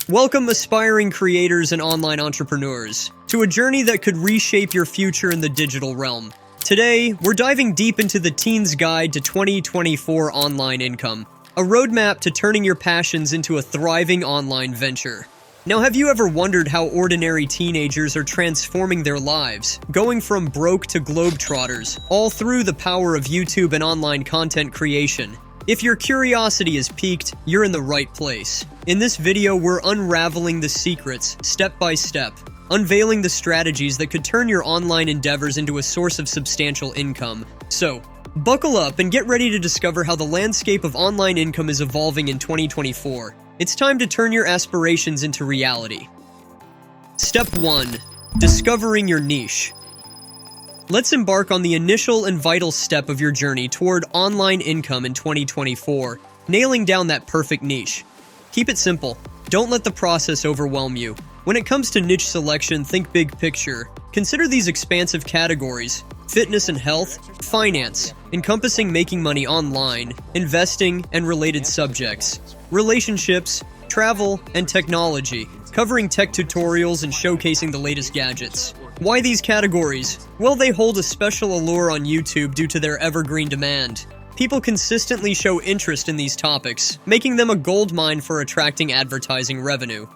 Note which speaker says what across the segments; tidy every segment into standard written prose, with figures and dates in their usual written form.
Speaker 1: Welcome, aspiring creators and online entrepreneurs, to a journey that could reshape your future in the digital realm. Today, we're diving deep into the Teen's Guide to 2024 Online Income, a roadmap to turning your passions into a thriving online venture. Now, have you ever wondered how ordinary teenagers are transforming their lives, going from broke to globetrotters, all through the power of YouTube and online content creation? If your curiosity is piqued, you're in the right place. In this video, we're unraveling the secrets, step by step, unveiling the strategies that could turn your online endeavors into a source of substantial income. So, buckle up and get ready to discover how the landscape of online income is evolving in 2024. It's time to turn your aspirations into reality. Step 1. Discovering your niche. Let's embark on the initial and vital step of your journey toward online income in 2024, nailing down that perfect niche. Keep it simple. Don't let the process overwhelm you. When it comes to niche selection, think big picture. Consider these expansive categories: fitness and health, finance, encompassing making money online, investing and related subjects, relationships, travel, and technology, covering tech tutorials and showcasing the latest gadgets. Why these categories? Well, they hold a special allure on YouTube due to their evergreen demand. People consistently show interest in these topics, making them a goldmine for attracting advertising revenue.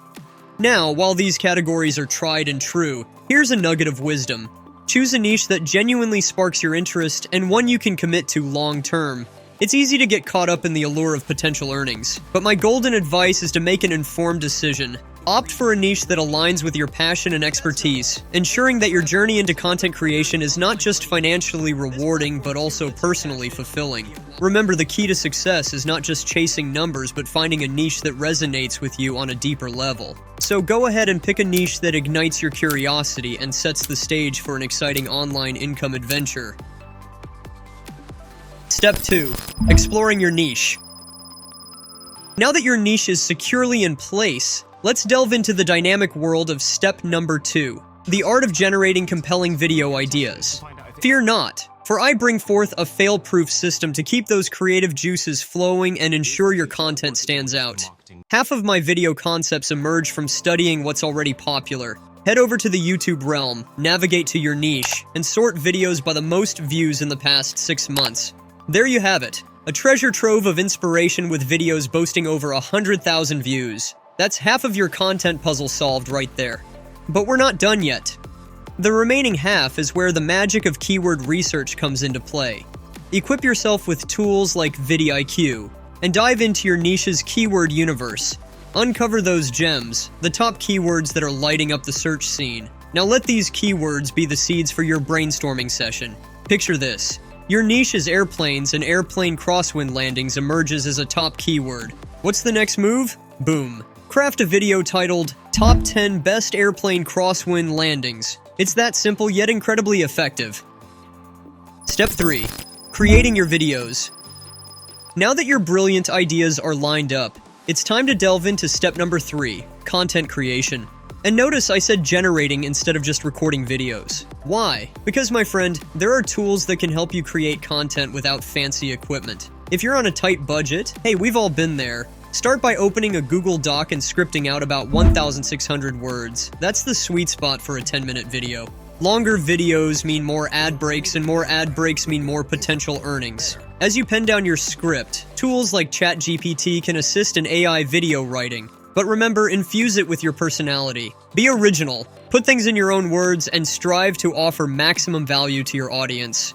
Speaker 1: Now, while these categories are tried and true, here's a nugget of wisdom. Choose a niche that genuinely sparks your interest and one you can commit to long term. It's easy to get caught up in the allure of potential earnings, but my golden advice is to make an informed decision. Opt for a niche that aligns with your passion and expertise, ensuring that your journey into content creation is not just financially rewarding, but also personally fulfilling. Remember, the key to success is not just chasing numbers, but finding a niche that resonates with you on a deeper level. So go ahead and pick a niche that ignites your curiosity and sets the stage for an exciting online income adventure. Step 2. Exploring your niche. Now that your niche is securely in place, let's delve into the dynamic world of step number 2, the art of generating compelling video ideas. Fear not, for I bring forth a fail-proof system to keep those creative juices flowing and ensure your content stands out. Half of my video concepts emerge from studying what's already popular. Head over to the YouTube realm, navigate to your niche, and sort videos by the most views in the past 6 months. There you have it, a treasure trove of inspiration with videos boasting over 100,000 views. That's half of your content puzzle solved right there. But we're not done yet. The remaining half is where the magic of keyword research comes into play. Equip yourself with tools like vidIQ, and dive into your niche's keyword universe. Uncover those gems, the top keywords that are lighting up the search scene. Now let these keywords be the seeds for your brainstorming session. Picture this. Your niche is airplanes, and airplane crosswind landings emerges as a top keyword. What's the next move? Boom. Craft a video titled, Top 10 Best Airplane Crosswind Landings. It's that simple yet incredibly effective. Step 3. Creating your videos. Now that your brilliant ideas are lined up, it's time to delve into step number 3, content creation. And notice I said generating instead of just recording videos. Why? Because, my friend, there are tools that can help you create content without fancy equipment. If you're on a tight budget, hey, we've all been there. Start by opening a Google Doc and scripting out about 1,600 words. That's the sweet spot for a 10-minute video. Longer videos mean more ad breaks, and more ad breaks mean more potential earnings. As you pen down your script, tools like ChatGPT can assist in AI video writing. But remember, infuse it with your personality. Be original, put things in your own words, and strive to offer maximum value to your audience.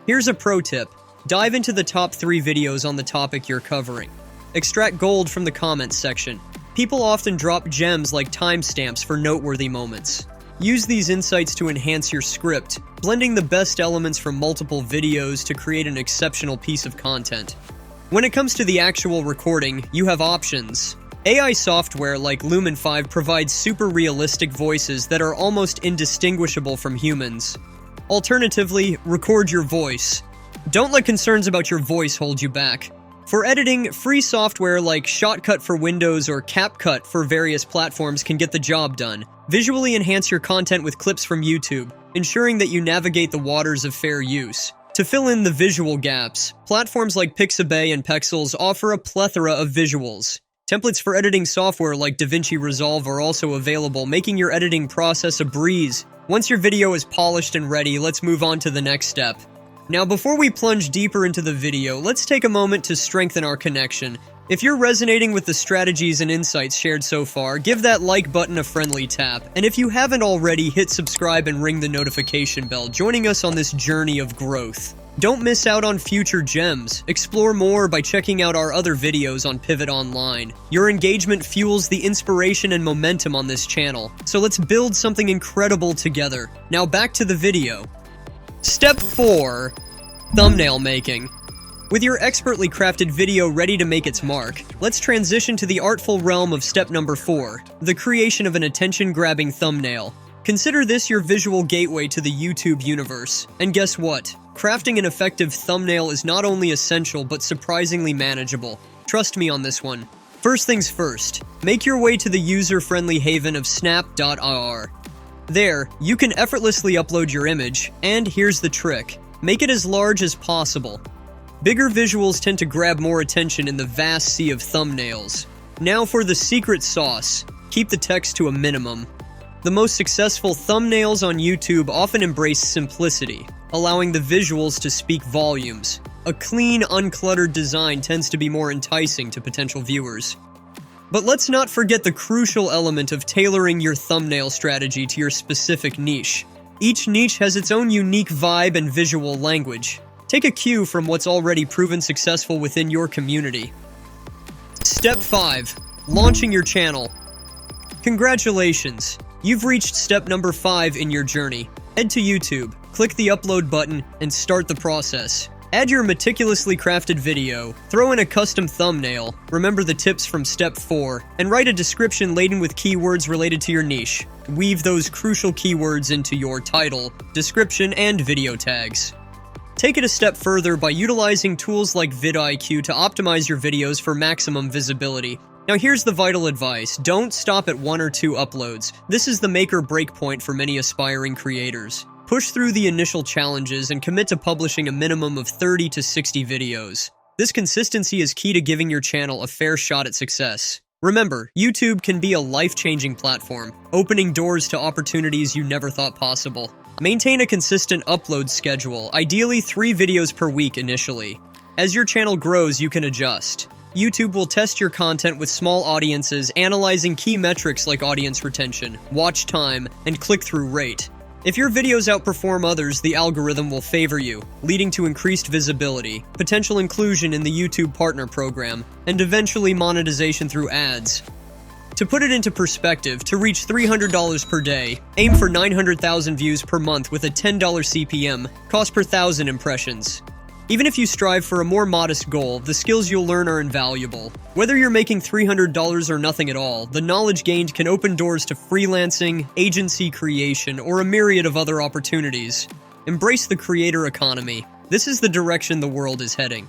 Speaker 1: Here's a pro tip. Dive into the top 3 videos on the topic you're covering. Extract gold from the comments section. People often drop gems like timestamps for noteworthy moments. Use these insights to enhance your script, blending the best elements from multiple videos to create an exceptional piece of content. When it comes to the actual recording, you have options. AI software like Lumen 5 provides super realistic voices that are almost indistinguishable from humans. Alternatively, record your voice. Don't let concerns about your voice hold you back. For editing, free software like Shotcut for Windows or CapCut for various platforms can get the job done. Visually enhance your content with clips from YouTube, ensuring that you navigate the waters of fair use. To fill in the visual gaps, platforms like Pixabay and Pexels offer a plethora of visuals. Templates for editing software like DaVinci Resolve are also available, making your editing process a breeze. Once your video is polished and ready, let's move on to the next step. Now, before we plunge deeper into the video, let's take a moment to strengthen our connection. If you're resonating with the strategies and insights shared so far, give that like button a friendly tap. And if you haven't already, hit subscribe and ring the notification bell, joining us on this journey of growth. Don't miss out on future gems. Explore more by checking out our other videos on Pivot Online. Your engagement fuels the inspiration and momentum on this channel, so let's build something incredible together. Now back to the video. Step 4. Thumbnail making. With your expertly crafted video ready to make its mark, let's transition to the artful realm of step number 4, the creation of an attention-grabbing thumbnail. Consider this your visual gateway to the YouTube universe. And guess what? Crafting an effective thumbnail is not only essential, but surprisingly manageable. Trust me on this one. First things first, make your way to the user-friendly haven of snap.ir. There, you can effortlessly upload your image, and here's the trick. Make it as large as possible. Bigger visuals tend to grab more attention in the vast sea of thumbnails. Now for the secret sauce. Keep the text to a minimum. The most successful thumbnails on YouTube often embrace simplicity, allowing the visuals to speak volumes. A clean, uncluttered design tends to be more enticing to potential viewers. But let's not forget the crucial element of tailoring your thumbnail strategy to your specific niche. Each niche has its own unique vibe and visual language. Take a cue from what's already proven successful within your community. Step 5. Launching your channel. Congratulations! You've reached step number 5 in your journey. Head to YouTube, click the upload button, and start the process. Add your meticulously crafted video, throw in a custom thumbnail, remember the tips from step 4, and write a description laden with keywords related to your niche. Weave those crucial keywords into your title, description, and video tags. Take it a step further by utilizing tools like vidIQ to optimize your videos for maximum visibility. Now here's the vital advice, don't stop at 1 or 2 uploads. This is the make or break point for many aspiring creators. Push through the initial challenges and commit to publishing a minimum of 30 to 60 videos. This consistency is key to giving your channel a fair shot at success. Remember, YouTube can be a life-changing platform, opening doors to opportunities you never thought possible. Maintain a consistent upload schedule, ideally 3 videos per week initially. As your channel grows, you can adjust. YouTube will test your content with small audiences, analyzing key metrics like audience retention, watch time, and click-through rate. If your videos outperform others, the algorithm will favor you, leading to increased visibility, potential inclusion in the YouTube Partner Program, and eventually monetization through ads. To put it into perspective, to reach $300 per day, aim for 900,000 views per month with a $10 CPM, cost per 1,000 impressions. Even if you strive for a more modest goal, the skills you'll learn are invaluable. Whether you're making $300 or nothing at all, the knowledge gained can open doors to freelancing, agency creation, or a myriad of other opportunities. Embrace the creator economy. This is the direction the world is heading.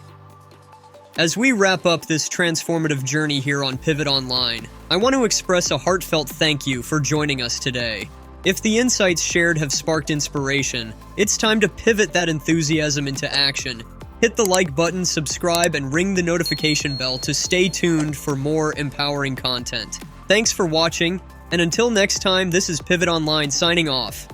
Speaker 1: As we wrap up this transformative journey here on Pivot Online, I want to express a heartfelt thank you for joining us today. If the insights shared have sparked inspiration, it's time to pivot that enthusiasm into action. Hit the like button, subscribe, and ring the notification bell to stay tuned for more empowering content. Thanks for watching, and until next time, this is Pivot Online signing off.